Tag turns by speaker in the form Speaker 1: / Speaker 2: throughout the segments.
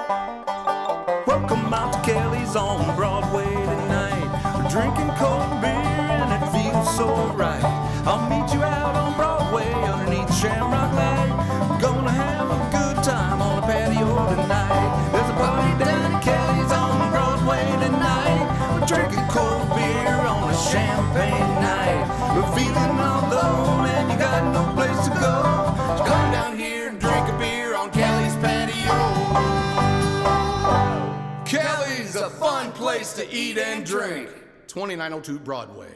Speaker 1: Welcome out to Kelly's on Broadway tonight. We're drinking cold beer and it feels so right. I'll meet you out on Broadway underneath Shamrock Light. We're gonna have a good time on the patio tonight. There's a party down at Kelly's on Broadway tonight. We're drinking cold beer on a champagne night. We're feeling all alone and you got no place to go. So come down here and drink a beer on Kelly's patio. Kelly's a fun place to eat and drink. 2902 Broadway.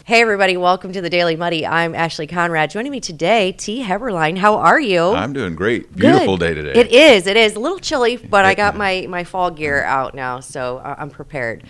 Speaker 2: Hey everybody, welcome to the Daily Muddy. I'm Ashley Conrad. Joining me today, T. Heberlein. How are you?
Speaker 3: I'm doing great. Beautiful day today.
Speaker 2: It is. A little chilly, but I got my fall gear out now, so I'm prepared.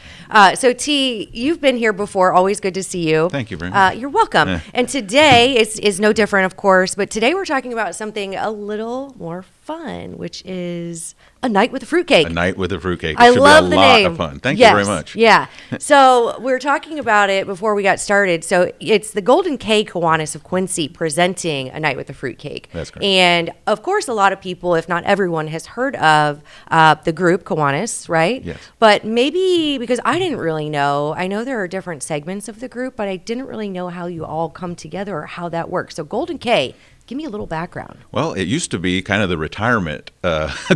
Speaker 2: So T, you've been here before. Always good to see you.
Speaker 3: Thank you very much.
Speaker 2: You're welcome. And today is no different, of course, but today we're talking about something a little more fun, which is a night with a fruitcake.
Speaker 3: A night with a fruitcake.
Speaker 2: I love the name.
Speaker 3: It should be a lot of fun. Thank you very much.
Speaker 2: Yeah. So we were talking about it before we got started. So it's the Golden K Kiwanis of Quincy presenting a night with a fruitcake.
Speaker 3: That's correct.
Speaker 2: And of course, a lot of people, if not everyone, has heard of the group Kiwanis, right?
Speaker 3: Yes.
Speaker 2: But maybe because I didn't really know. I know there are different segments of the group, but I didn't really know how you all come together or how that works. So Golden K, give me a little background.
Speaker 3: Well, it used to be kind of the retirement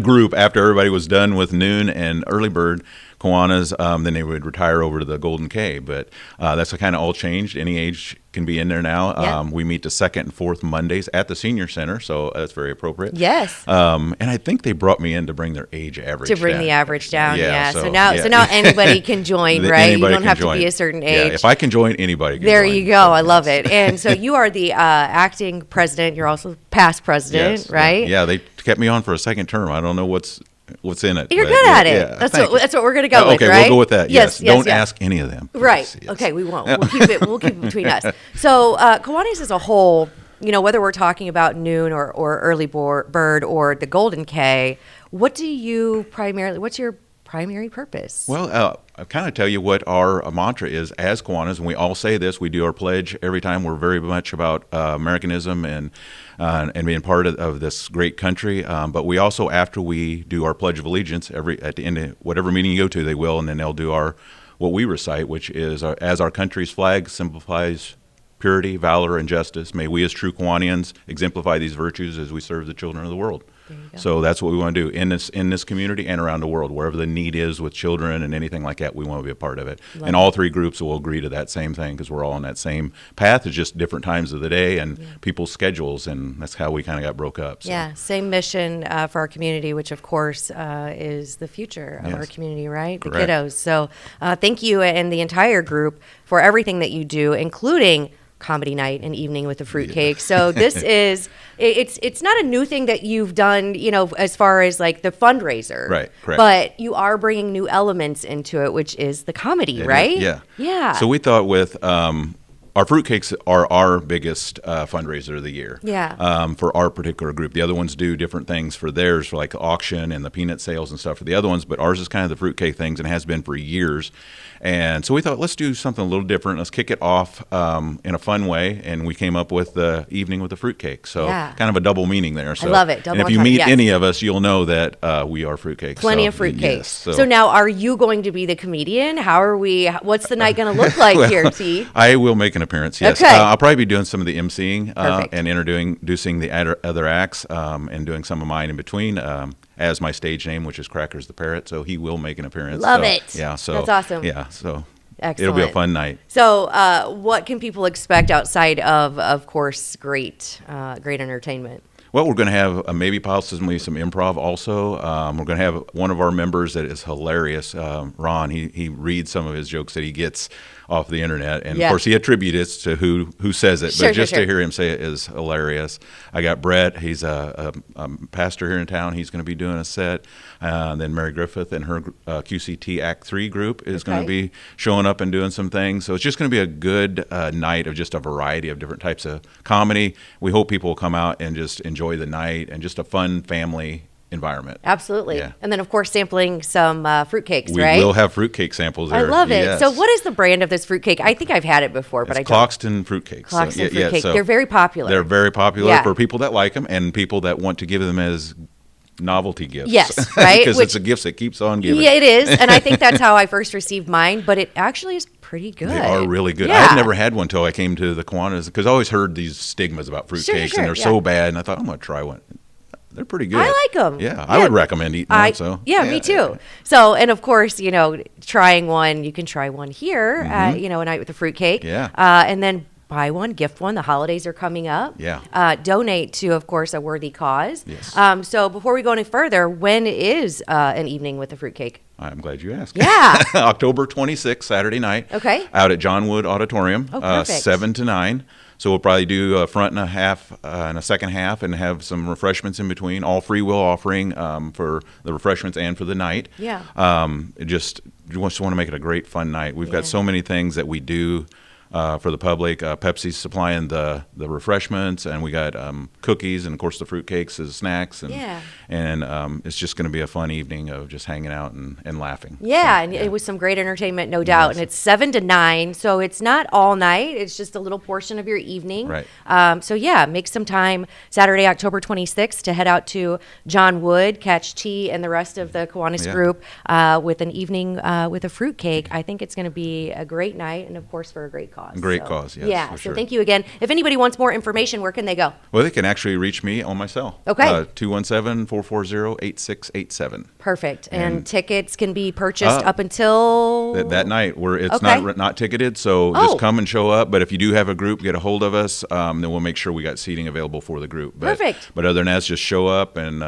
Speaker 3: group after everybody was done with noon and early bird Kiwanis. Then they would retire over to the Golden K. But that's kind of all changed. Any age can be in there now.
Speaker 2: Yep.
Speaker 3: We meet the second and fourth Mondays at the senior center, so that's very appropriate.
Speaker 2: Yes.
Speaker 3: And I think they brought me in to bring their age average down.
Speaker 2: To bring the average down, yeah. So
Speaker 3: yeah.
Speaker 2: now anybody can join, right? You don't have
Speaker 3: join.
Speaker 2: to be a certain age.
Speaker 3: Yeah, if I can join, anybody can
Speaker 2: there
Speaker 3: join.
Speaker 2: you go. I love it. And so you are the acting president. You're also past president,
Speaker 3: Yes,
Speaker 2: right?
Speaker 3: Yeah, they kept me on for a second term. I don't know what's in it.
Speaker 2: You're
Speaker 3: but
Speaker 2: good at it.
Speaker 3: Yeah,
Speaker 2: that's what we're going to go with,
Speaker 3: okay,
Speaker 2: right?
Speaker 3: we'll go with that. Yes. Don't ask any of them.
Speaker 2: Right.
Speaker 3: Yes.
Speaker 2: Okay, we won't. We'll keep it between us. So Kiwanis as a whole, whether we're talking about noon or early bird or the Golden K, what's your primary purpose?
Speaker 3: Well, I'll kind of tell you what our mantra is as Kiwanis, and we all say this. We do our pledge every time. We're very much about Americanism and being part of this great country. But we also, after we do our Pledge of Allegiance, at the end of whatever meeting you go to, they will, and then they'll do what we recite, which is as our country's flag simplifies purity, valor, and justice, may we as true Kiwanians exemplify these virtues as we serve the children of the world. So that's what we want to do in this community and around the world, wherever the need is with children and anything like that. We want to be a part of it. And all three groups will agree to that same thing because we're all on that same path. It's just different times of the day and people's schedules, and that's how we kind of got broke up. So.
Speaker 2: Yeah, same mission for our community, which of course is the future of our community, right?
Speaker 3: Correct.
Speaker 2: The kiddos. So thank you and the entire group for everything that you do, including comedy night and evening with the fruitcake. So this is it's not a new thing that you've done, as far as like the fundraiser.
Speaker 3: Right, correct.
Speaker 2: But you are bringing new elements into it, which is the comedy, right? Yeah.
Speaker 3: So we thought with our fruitcakes are our biggest fundraiser of the year.
Speaker 2: Yeah.
Speaker 3: For our particular group. The other ones do different things for theirs, for like auction and the peanut sales and stuff for the other ones, but ours is kind of the fruitcake things and has been for years. And so we thought, let's do something a little different. Let's kick it off in a fun way. And we came up with the evening with the fruitcake. So kind of a and a meaning there. So,
Speaker 2: I love it.
Speaker 3: And if you meet any of us, you'll know that we are fruitcakes.
Speaker 2: Plenty of fruitcakes.
Speaker 3: Yes,
Speaker 2: so now, are you going to be the comedian? What's the night going to look like here, T?
Speaker 3: I will make an appearance, yes.
Speaker 2: Okay.
Speaker 3: I'll probably be doing some of the emceeing and introducing the other acts and doing some of mine in between. As my stage name, which is Crackers the Parrot, so he will make an appearance.
Speaker 2: Love it.
Speaker 3: Yeah, so
Speaker 2: that's awesome.
Speaker 3: Yeah, so
Speaker 2: excellent.
Speaker 3: It'll be a fun night.
Speaker 2: So, what can people expect outside of course, great entertainment?
Speaker 3: Well, we're going to have maybe possibly some improv also. We're going to have one of our members that is hilarious, Ron. He reads some of his jokes that he gets off the internet, and of course he attributes it to who says it, but just to hear him say it is hilarious. I got Brett. He's a pastor here in town. He's going to be doing a set. Then Mary Griffith and her QCT Act 3 group is going to be showing up and doing some things. So it's just going to be a good night of just a variety of different types of comedy. We hope people will come out and just enjoy the night and just a fun family environment.
Speaker 2: Absolutely.
Speaker 3: Yeah.
Speaker 2: And then, of course, sampling some fruitcakes,
Speaker 3: We
Speaker 2: right?
Speaker 3: will have fruitcake samples there.
Speaker 2: I love it.
Speaker 3: Yes.
Speaker 2: So what is the brand of this fruitcake? I think I've had it before, but I
Speaker 3: It's
Speaker 2: don't.
Speaker 3: Cloxton fruitcakes.
Speaker 2: Cloxton fruitcake. They're very popular.
Speaker 3: They're very popular
Speaker 2: Yeah.
Speaker 3: for people that like them and people that want to give them as novelty gifts.
Speaker 2: Yes, right?
Speaker 3: Because it's a gift that keeps on giving.
Speaker 2: Yeah, it is. And I think that's how I first received mine, but it actually is pretty good.
Speaker 3: They are really good.
Speaker 2: Yeah.
Speaker 3: I had never had one until I came to the Kiwanis because I always heard these stigmas about fruitcakes
Speaker 2: sure,
Speaker 3: and they're
Speaker 2: yeah.
Speaker 3: so bad. And I thought, I'm going to try one. They're pretty good.
Speaker 2: I like them.
Speaker 3: Yeah, I would recommend eating one. So
Speaker 2: me too. So, and of course, trying one, you can try one here at, a night with the fruitcake.
Speaker 3: Yeah.
Speaker 2: And then buy one, gift one. The holidays are coming up.
Speaker 3: Yeah.
Speaker 2: Donate to, of course, a worthy cause.
Speaker 3: Yes.
Speaker 2: So before we go any further, when is an evening with the fruitcake?
Speaker 3: I'm glad you asked.
Speaker 2: Yeah.
Speaker 3: October 26th, Saturday night.
Speaker 2: Okay.
Speaker 3: Out at John Wood Auditorium.
Speaker 2: Oh, perfect.
Speaker 3: 7 to 9. So we'll probably do a front and a half and a second half and have some refreshments in between. All free will offering for the refreshments and for the night.
Speaker 2: Yeah.
Speaker 3: Just want to make it a great fun night. We've
Speaker 2: Yeah.
Speaker 3: got so many things that we do for the public. Pepsi's supplying the refreshments, and we got cookies and of course the fruitcakes as snacks. And
Speaker 2: Yeah.
Speaker 3: and it's just going to be a fun evening of just hanging out and laughing.
Speaker 2: Yeah,
Speaker 3: So,
Speaker 2: and it was some great entertainment, no doubt. And it's 7 to 9, so it's not all night. It's just a little portion of your evening.
Speaker 3: Right.
Speaker 2: So yeah, make some time Saturday, October 26th, to head out to John Wood, catch T and the rest of the Kiwanis
Speaker 3: Yeah.
Speaker 2: group with an evening with a fruitcake. I think it's going to be a great night, and of course for a great cause.
Speaker 3: Great cause, yes,
Speaker 2: Yeah.
Speaker 3: for
Speaker 2: So
Speaker 3: sure.
Speaker 2: thank you again. If anybody wants more information, where can they go?
Speaker 3: Well, they can actually reach me on my cell.
Speaker 2: Okay.
Speaker 3: 217-440-8687.
Speaker 2: Perfect. And
Speaker 3: And-
Speaker 2: tickets can be purchased up until
Speaker 3: That night, where it's
Speaker 2: Okay.
Speaker 3: not ticketed, so
Speaker 2: Oh.
Speaker 3: just come and show up. But if you do have a group, get a hold of us. Then we'll make sure we got seating available for the group. But,
Speaker 2: Perfect.
Speaker 3: But other than that, just show up and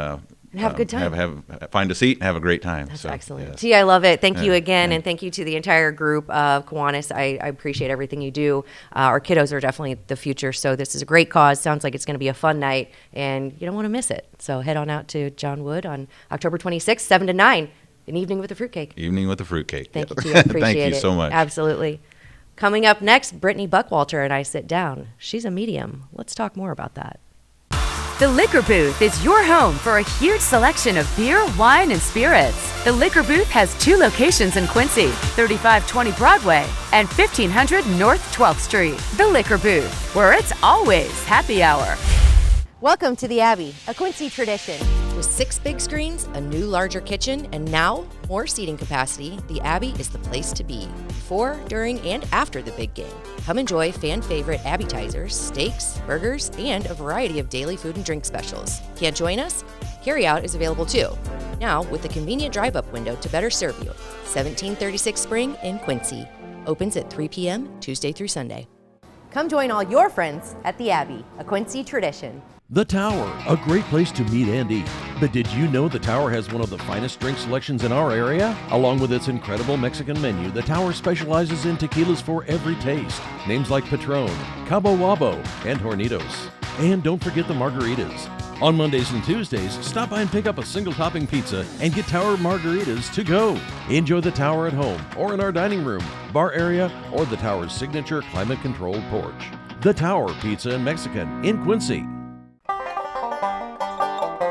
Speaker 2: have a good time.
Speaker 3: Find a seat and have a great time.
Speaker 2: That's
Speaker 3: So,
Speaker 2: excellent.
Speaker 3: yes.
Speaker 2: T, I love it. Thank you
Speaker 3: Yeah,
Speaker 2: again,
Speaker 3: yeah.
Speaker 2: and thank you to the entire group of Kiwanis. I appreciate everything you do. Our kiddos are definitely the future, so this is a great cause. Sounds like it's going to be a fun night, and you don't want to miss it. So head on out to John Wood on October 26th, 7 to 9, an evening with the fruitcake.
Speaker 3: Evening with the fruitcake.
Speaker 2: Thank
Speaker 3: Yep.
Speaker 2: you, T. I appreciate
Speaker 3: Thank you
Speaker 2: it.
Speaker 3: so much.
Speaker 2: Absolutely. Coming up next, Britney Buckwalter and I sit down. She's a medium. Let's talk more about that.
Speaker 4: The Liquor Booth is your home for a huge selection of beer, wine, and spirits. The Liquor Booth has 2 locations in Quincy, 3520 Broadway and 1500 North 12th Street. The Liquor Booth, where it's always happy hour.
Speaker 2: Welcome to the Abbey, a Quincy tradition. With 6 big screens, a new larger kitchen, and now more seating capacity, the Abbey is the place to be. Before, during, and after the big game. Come enjoy fan favorite appetizers, steaks, burgers, and a variety of daily food and drink specials. Can't join us? Carryout is available too. Now with a convenient drive-up window to better serve you. 1736 Spring in Quincy. Opens at 3 p.m. Tuesday through Sunday. Come join all your friends at the Abbey, a Quincy tradition.
Speaker 5: The Tower, a great place to meet and eat. But did you know the Tower has one of the finest drink selections in our area? Along with its incredible Mexican menu, the Tower specializes in tequilas for every taste. Names like Patron, Cabo Wabo, and Hornitos. And don't forget the margaritas. On Mondays and Tuesdays, stop by and pick up a single topping pizza and get Tower margaritas to go. Enjoy the Tower at home or in our dining room, bar area, or the Tower's signature climate-controlled porch. The Tower Pizza and Mexican in Quincy.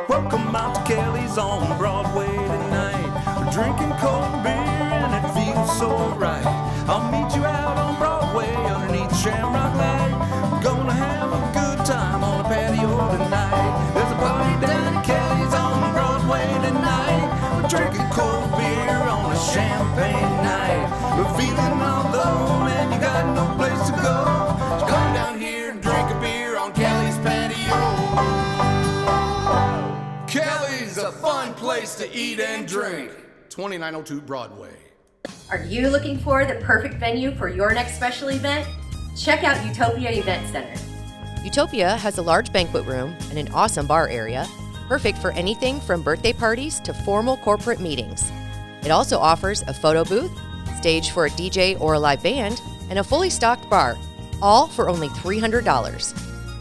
Speaker 1: Welcome out to Kelly's on Broadway tonight. We're drinking cold beer and it feels so right. I'll meet you out on Broadway underneath Shamrock Light. We're gonna have a good time on the patio tonight. There's a party down at Kelly's on Broadway tonight. We're drinking cold beer on a champagne night. We're feeling all alone and you got no place to go. So come down here and drink a beer on Kelly's patio. Kelly's a fun place to eat and drink. 2902 Broadway.
Speaker 2: Are you looking for the perfect venue for your next special event? Check out Utopia Event Center. Utopia has a large banquet room and an awesome bar area, perfect for anything from birthday parties to formal corporate meetings. It also offers a photo booth, stage for a DJ or a live band, and a fully stocked bar, all for only $300.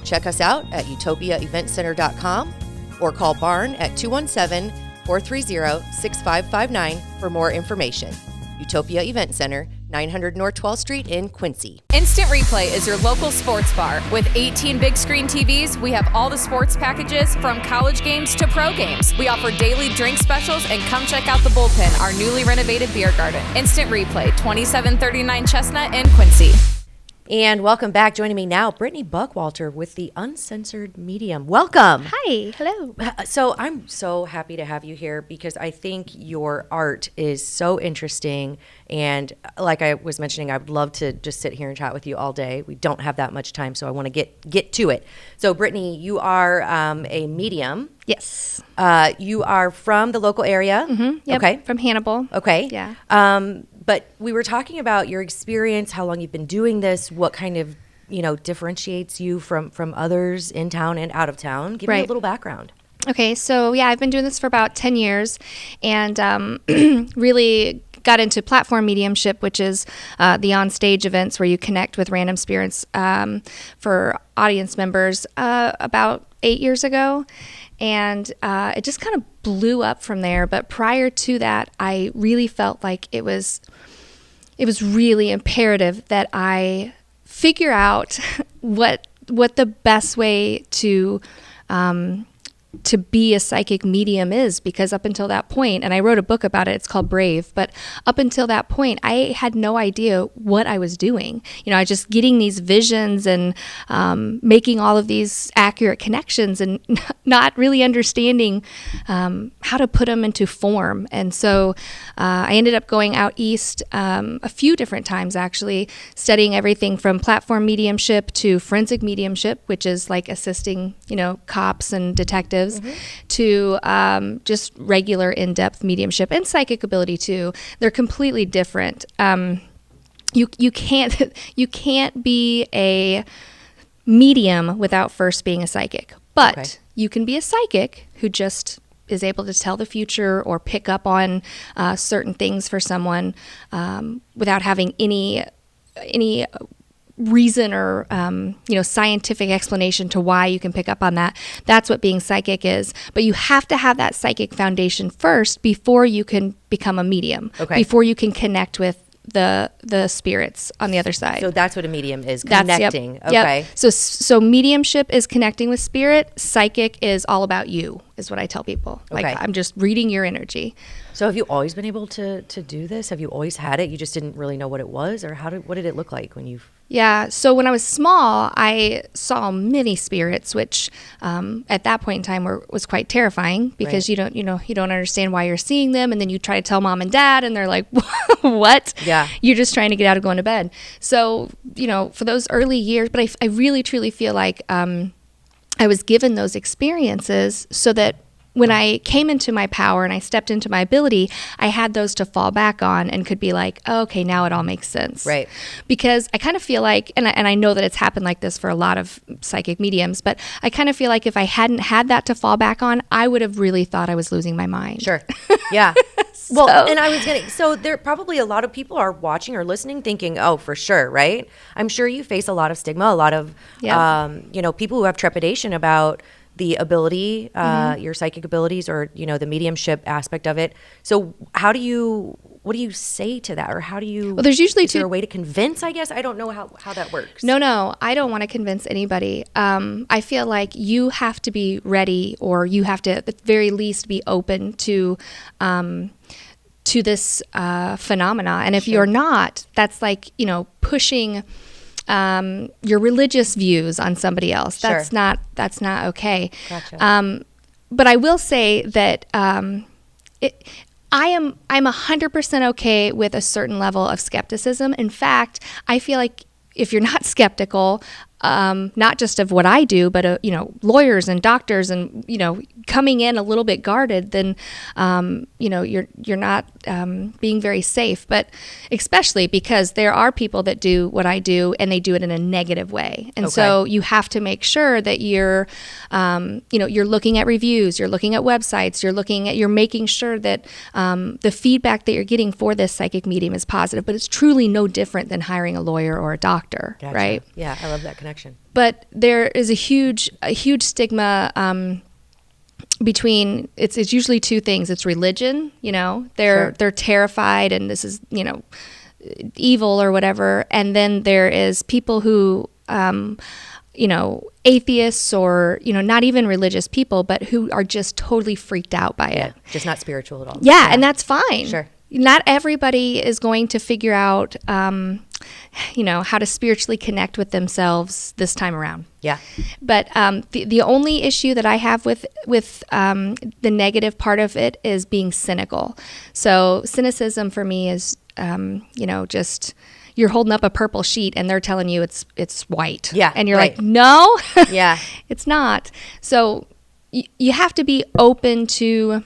Speaker 2: Check us out at utopiaeventcenter.com or call Barn at 217-430-6559 for more information. Utopia Event Center, 900 North 12th Street in Quincy.
Speaker 6: Instant Replay is your local sports bar. With 18 big screen TVs, we have all the sports packages from college games to pro games. We offer daily drink specials, and come check out the Bullpen, our newly renovated beer garden. Instant Replay, 2739 Chestnut in Quincy.
Speaker 2: And welcome back. Joining me now, Britney Buckwalter with the Uncensored Medium. Welcome.
Speaker 7: Hi. Hello.
Speaker 2: So I'm so happy to have you here because I think your art is so interesting. And like I was mentioning, I would love to just sit here and chat with you all day. We don't have that much time, so I want to get to it. So Britney, you are a medium.
Speaker 7: Yes.
Speaker 2: You are from the local area.
Speaker 7: Mm-hmm. Yep.
Speaker 2: Okay.
Speaker 7: From Hannibal.
Speaker 2: Okay.
Speaker 7: Yeah.
Speaker 2: But we were talking about your experience, how long you've been doing this, what kind of, differentiates you from others in town and out of town. Give me a little background.
Speaker 7: Okay. So, yeah, I've been doing this for about 10 years and really got into platform mediumship, which is the on-stage events where you connect with random spirits for audience members about 8 years ago. And it just kind of blew up from there. But prior to that, I really felt like it was really imperative that I figure out what the best way to be a psychic medium is, because up until that point, and I wrote a book about it, it's called Brave, but up until that point, I had no idea what I was doing. I was just getting these visions and making all of these accurate connections and not really understanding how to put them into form. And so I ended up going out east a few different times, actually, studying everything from platform mediumship to forensic mediumship, which is like assisting, cops and detectives, to just regular in-depth mediumship and psychic ability too. They're completely different. You can't be a medium without first being a psychic, but you can be a psychic who just is able to tell the future or pick up on certain things for someone without having any reason or scientific explanation to why you can pick up on that. That's what being psychic is. But you have to have that psychic foundation first before you can become a medium. Before you can connect with the spirits on the other side.
Speaker 2: So that's what a medium is, connecting.
Speaker 7: Yep. So mediumship is connecting with spirit. Psychic is all about you, is what I tell people. Like, I'm just reading your energy.
Speaker 2: So have you always been able to do this? Have you always had it? You just didn't really know what it was? Or what did it look like when you...
Speaker 7: Yeah, so when I was small, I saw many spirits, which at that point in time was quite terrifying because you don't understand why you're seeing them, and then you try to tell mom and dad, and they're like, "What?
Speaker 2: Yeah,
Speaker 7: you're just trying to get out of going to bed." So for those early years, but I really truly feel like I was given those experiences so that when I came into my power and I stepped into my ability, I had those to fall back on and could be like, oh, okay, now it all makes sense.
Speaker 2: Right.
Speaker 7: Because I kind of feel like, and I know that it's happened like this for a lot of psychic mediums, but I kind of feel like if I hadn't had that to fall back on, I would have really thought I was losing my mind.
Speaker 2: Sure. Yeah. Well, and I was so there probably a lot of people are watching or listening thinking, oh, for sure, right? I'm sure you face a lot of stigma, a lot of, people who have trepidation about the ability, your psychic abilities, or the mediumship aspect of it. So what do you say to that, or how do you? Well, there's usually is there a way to convince? I guess I don't know how that works.
Speaker 7: No, I don't want to convince anybody. I feel like you have to be ready, or you have to, at the very least, be open to this phenomena. And if you're not, that's like pushing your religious views on somebody else. That's not okay.
Speaker 2: Gotcha.
Speaker 7: But I will say that I'm 100% okay with a certain level of skepticism. In fact, I feel like if you're not skeptical, not just of what I do, but lawyers and doctors and coming in a little bit guarded, then you're not being very safe. But especially because there are people that do what I do and they do it in a negative way, and so you have to make sure that you're looking at reviews, you're looking at websites, you're making sure that the feedback that you're getting for this psychic medium is positive. But it's truly no different than hiring a lawyer or a doctor, right?
Speaker 2: Yeah, I love that connection.
Speaker 7: But there is a huge stigma between it's usually two things. It's religion, they're terrified, and this is evil or whatever, and then there is people who atheists or not even religious people, but who are just totally freaked out by it.
Speaker 2: Just not spiritual at all.
Speaker 7: Yeah, and that's fine.
Speaker 2: Sure.
Speaker 7: Not everybody is going to figure out how to spiritually connect with themselves this time around.
Speaker 2: Yeah.
Speaker 7: But the only issue that I have with the negative part of it is being cynical. So cynicism for me is just you're holding up a purple sheet and they're telling you it's white.
Speaker 2: Yeah.
Speaker 7: And you're
Speaker 2: right.
Speaker 7: like, no,
Speaker 2: yeah,
Speaker 7: it's not. So you have to be open to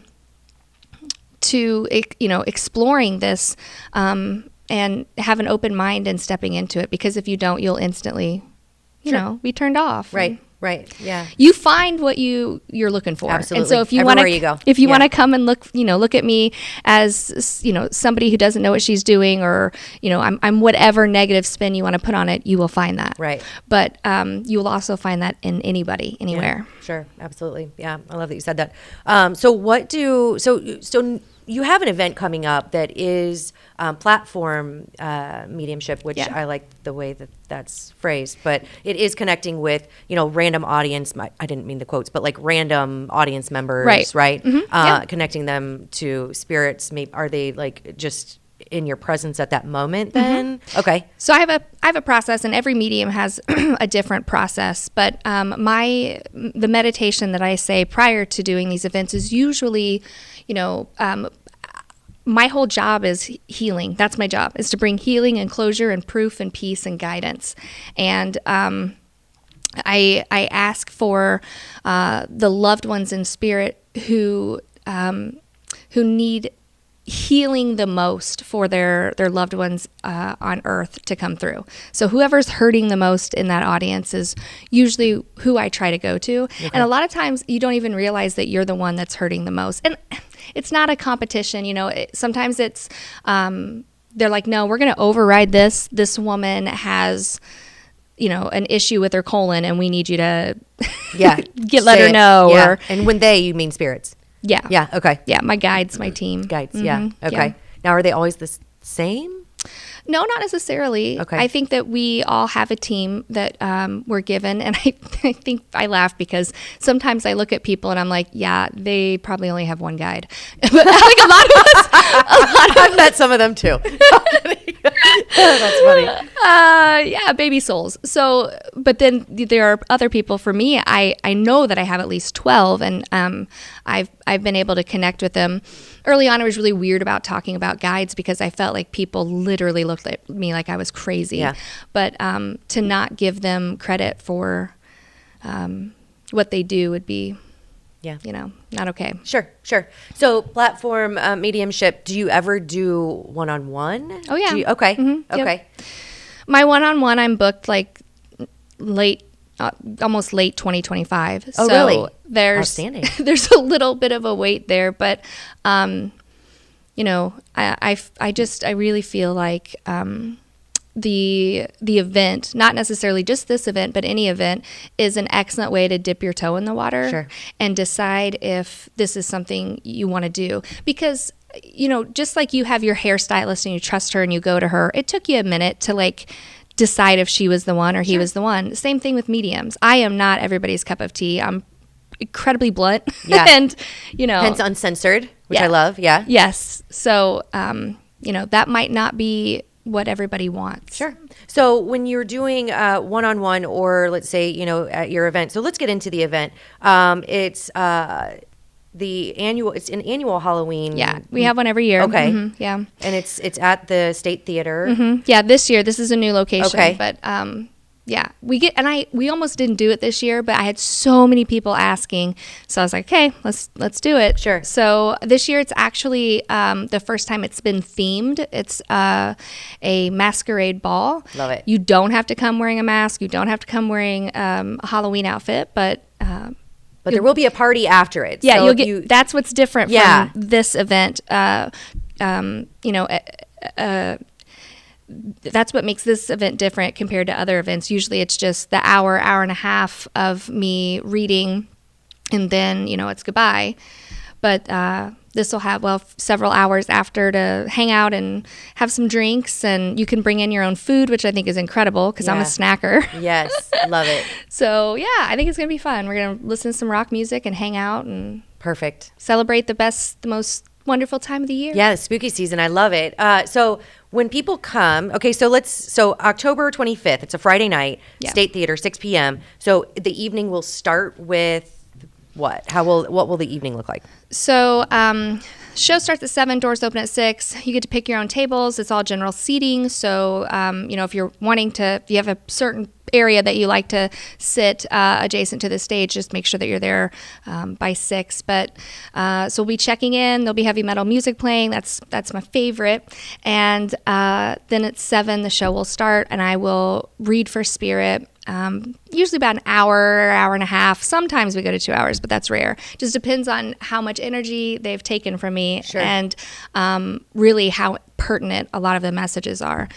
Speaker 7: exploring this and have an open mind and stepping into it, because if you don't, you'll instantly be turned off.
Speaker 2: Right. Yeah.
Speaker 7: You find what you're looking for.
Speaker 2: Absolutely.
Speaker 7: And so if you
Speaker 2: Everywhere
Speaker 7: want to,
Speaker 2: you go.
Speaker 7: if you want to come and look at me as, somebody who doesn't know what she's doing, or, I'm whatever negative spin you want to put on it, you will find that.
Speaker 2: Right.
Speaker 7: But you will also find that in anybody, anywhere.
Speaker 2: Yeah, sure. Absolutely. Yeah. I love that you said that. So you have an event coming up that is platform mediumship, which I like the way that's phrased, but it is connecting with, random audience. I didn't mean the quotes, but like random audience members, right? Mm-hmm. Connecting them to spirits. Maybe, are they like just in your presence at that moment then? Mm-hmm. Okay.
Speaker 7: So I have a process, and every medium has a different process, but the meditation that I say prior to doing these events is usually, my whole job is healing. That's my job, is to bring healing and closure and proof and peace and guidance. And I ask for the loved ones in spirit who need healing the most for their loved ones on earth to come through. So whoever's hurting the most in that audience is usually who I try to go to. Okay. And a lot of times you don't even realize that you're the one that's hurting the most. And it's not a competition, sometimes it's they're like, no, we're going to override this. This woman has an issue with her colon, and we need you to let her know.
Speaker 2: Yeah.
Speaker 7: Or,
Speaker 2: and when you mean spirits.
Speaker 7: Yeah.
Speaker 2: Yeah. Okay.
Speaker 7: Yeah. My guides, my team.
Speaker 2: Guides.
Speaker 7: Mm-hmm.
Speaker 2: Yeah. Okay.
Speaker 7: Yeah.
Speaker 2: Now, are they always the same?
Speaker 7: No, not necessarily.
Speaker 2: Okay.
Speaker 7: I think that we all have a team that we're given. And I think I laugh because sometimes I look at people and I'm like, yeah, they probably only have one guide. But like a lot of us.
Speaker 2: I've met some of them too. That's funny.
Speaker 7: Yeah, baby souls. So, but then there are other people. For me, I know that I have at least 12, and I've been able to connect with them. Early on, I was really weird about talking about guides because I felt like people literally looked at me like I was crazy.
Speaker 2: Yeah.
Speaker 7: But to not give them credit for what they do would be, not okay.
Speaker 2: Sure. So platform mediumship, do you ever do one-on-one?
Speaker 7: Oh, yeah.
Speaker 2: Okay.
Speaker 7: Mm-hmm.
Speaker 2: Okay.
Speaker 7: Yep. My one-on-one, I'm booked like almost late 2025.
Speaker 2: Oh,
Speaker 7: so
Speaker 2: really?
Speaker 7: Outstanding. There's a little bit of a wait there, but I really feel like the event, not necessarily just this event, but any event, is an excellent way to dip your toe in the water and decide if this is something you want to do. Because just like you have your hairstylist and you trust her and you go to her, it took you a minute to decide if she was the one or he was the one. Same thing with mediums. I am not everybody's cup of tea. I'm incredibly blunt.
Speaker 2: Yeah.
Speaker 7: And,
Speaker 2: hence uncensored, which I love. Yeah.
Speaker 7: Yes. So, that might not be what everybody wants.
Speaker 2: Sure. So when you're doing one-on-one, or let's say, at your event, so let's get into the event. It's an annual Halloween.
Speaker 7: Yeah, we have one every year.
Speaker 2: Okay.
Speaker 7: Mm-hmm. Yeah.
Speaker 2: And it's at the State Theater.
Speaker 7: Mm-hmm. Yeah, this year, this is a new location.
Speaker 2: Okay.
Speaker 7: But we almost didn't do it this year, but I had so many people asking. So I was like, okay, let's do it.
Speaker 2: Sure.
Speaker 7: So this year it's actually the first time it's been themed. It's a masquerade ball.
Speaker 2: Love it.
Speaker 7: You don't have to come wearing a mask. You don't have to come wearing a Halloween outfit, but
Speaker 2: there will be a party after it.
Speaker 7: Yeah,
Speaker 2: so
Speaker 7: that's what's different from this event. That's what makes this event different compared to other events. Usually it's just the hour and a half of me reading, and then, it's goodbye. But this will have, several hours after to hang out and have some drinks. And you can bring in your own food, which I think is incredible because I'm a snacker.
Speaker 2: Yes, love it.
Speaker 7: So, yeah, I think it's going to be fun. We're going to listen to some rock music and hang out and
Speaker 2: perfect.
Speaker 7: Celebrate the most wonderful time of the year.
Speaker 2: Yeah, the spooky season. I love it. So when people come, okay, so October 25th, it's a Friday night, State Theater, 6 p.m. So the evening will start with what? What will the evening look like?
Speaker 7: So show starts at 7, doors open at 6. You get to pick your own tables. It's all general seating. So, if you're if you have a certain area that you like to sit adjacent to the stage, just make sure that you're there by 6. But so we'll be checking in. There'll be heavy metal music playing. That's my favorite. And then at 7, the show will start, and I will read for spirit. Usually about an hour and a half. Sometimes we go to 2 hours, but that's rare. Just depends on how much energy they've taken from me and really how pertinent a lot of the messages are.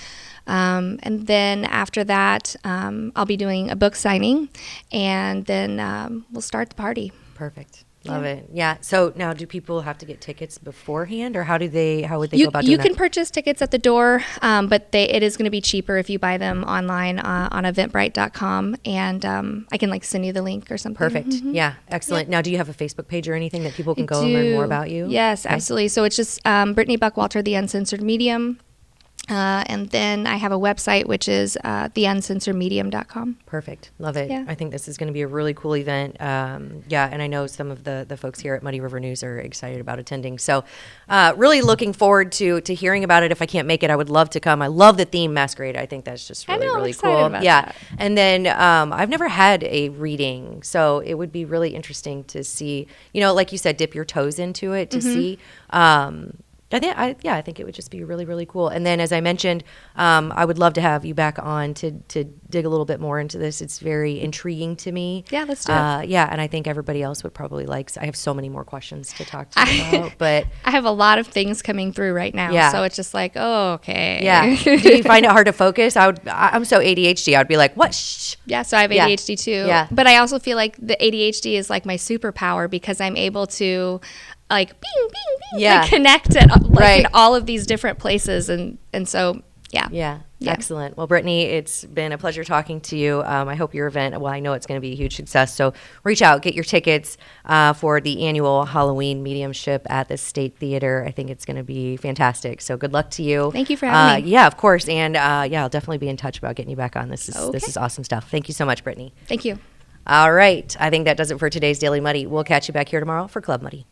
Speaker 7: And then after that, I'll be doing a book signing, and then we'll start the party.
Speaker 2: Perfect. Love it. Yeah. So now, do people have to get tickets beforehand, or how would they go about doing that?
Speaker 7: You can purchase tickets at the door, but it is going to be cheaper if you buy them online on Eventbrite.com, and I can send you the link or something.
Speaker 2: Perfect. Mm-hmm. Yeah. Excellent. Now, do you have a Facebook page or anything that people can go and learn more about you?
Speaker 7: Yes, absolutely. So it's just Britney Buckwalter, The Uncensored Medium. And then I have a website, which is theuncensoredmedium.com.
Speaker 2: Perfect. Love it.
Speaker 7: Yeah.
Speaker 2: I think this is going to be a really cool event. And I know some of the folks here at Muddy River News are excited about attending. So really looking forward to hearing about it. If I can't make it, I would love to come. I love the theme masquerade. I think that's just really cool.
Speaker 7: About
Speaker 2: yeah.
Speaker 7: That.
Speaker 2: And then I've never had a reading, so it would be really interesting to see, like you said, dip your toes into it to see. I think it would just be really, really cool. And then, as I mentioned, I would love to have you back on to dig a little bit more into this. It's very intriguing to me.
Speaker 7: Yeah, let's do it.
Speaker 2: Yeah, and I think everybody else would probably I have so many more questions to talk to you about. But
Speaker 7: I have a lot of things coming through right now.
Speaker 2: Yeah.
Speaker 7: So it's just okay.
Speaker 2: Yeah. Do you find it hard to focus? I'm so ADHD. I'd be like, what? Shh.
Speaker 7: Yeah, so I have ADHD too.
Speaker 2: Yeah.
Speaker 7: But I also feel like the ADHD is my superpower because I'm able to bing, bing, bing, connect it in all of these different places. And so, yeah.
Speaker 2: Excellent. Well, Britney, it's been a pleasure talking to you. I hope your event, I know it's going to be a huge success. So reach out, get your tickets for the annual Halloween mediumship at the State Theater. I think it's going to be fantastic. So good luck to you.
Speaker 7: Thank you for having me.
Speaker 2: Yeah, of course. And I'll definitely be in touch about getting you back on. This is awesome stuff. Thank you so much, Britney.
Speaker 7: Thank you.
Speaker 2: All right. I think that does it for today's Daily Muddy. We'll catch you back here tomorrow for Club Muddy.